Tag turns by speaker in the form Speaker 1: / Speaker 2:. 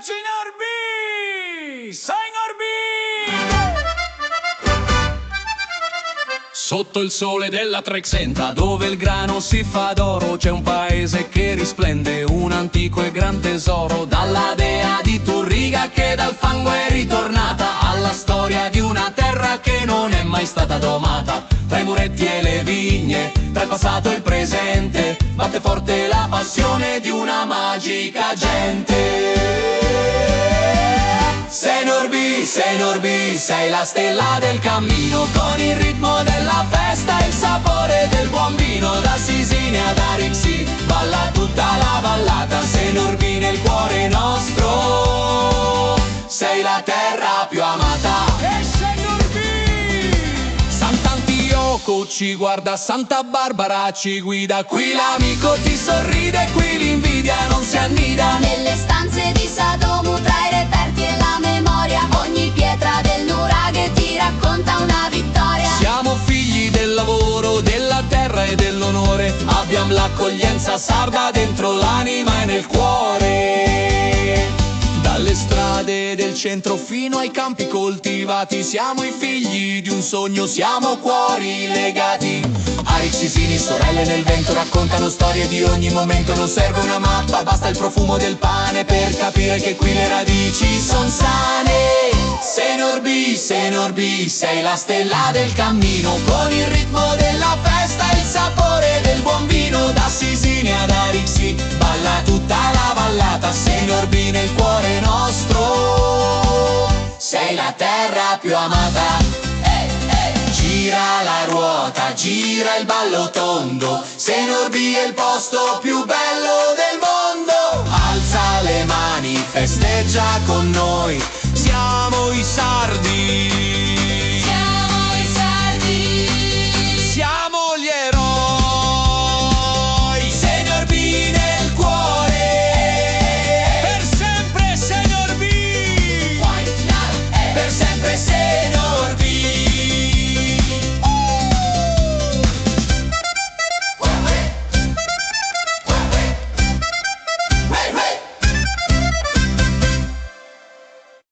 Speaker 1: Oggi Norby! Sai Norby!
Speaker 2: Sotto il sole della Trexenta, dove il grano si fa d'oro, c'è un paese che risplende, un antico e gran tesoro. Dalla dea di Turriga che dal fango è ritornata, alla storia di una terra che non è mai stata domata. Tra i muretti e le vigne, tra il passato e il presente, batte forte la passione di una magica gente. Sei Norby, sei la stella del cammino, con il ritmo della festa e il sapore del buon vino. Da Sisini ad Arixi, balla tutta la vallata. Sei Norby nel cuore nostro, sei la terra più amata.
Speaker 1: E sei Norby!
Speaker 2: Sant'Antioco ci guarda, Santa Barbara ci guida. Qui l'amico ti sorride, qui l'invidia non si annida.
Speaker 3: Nelle stanze di Sadomu, tra i reperti e la memoria, ogni pietra del nuraghe ti racconta una vittoria.
Speaker 2: Siamo figli del lavoro, della terra e dell'onore, abbiamo l'accoglienza sarda dentro l'anima e nel cuore. Dalle strade del centro fino ai campi coltivati, siamo i figli di un sogno, siamo cuori legati. Arix, Sisini, sorelle nel vento raccontano storie di ogni momento. Non serve una mappa, basta il profumo del pane per capire che qui le radici son sane. Sei Norby, sei la stella del cammino, con il ritmo della festa e il sapore del buon vino. Da Sisini ad Arixi, balla tutta la vallata. Sei Norby nel cuore nostro, sei la terra più amata. Gira la ruota, gira il ballo tondo, Sei Norby è il posto più bello del mondo. Alza le mani, festeggia con noi, siamo i sardi.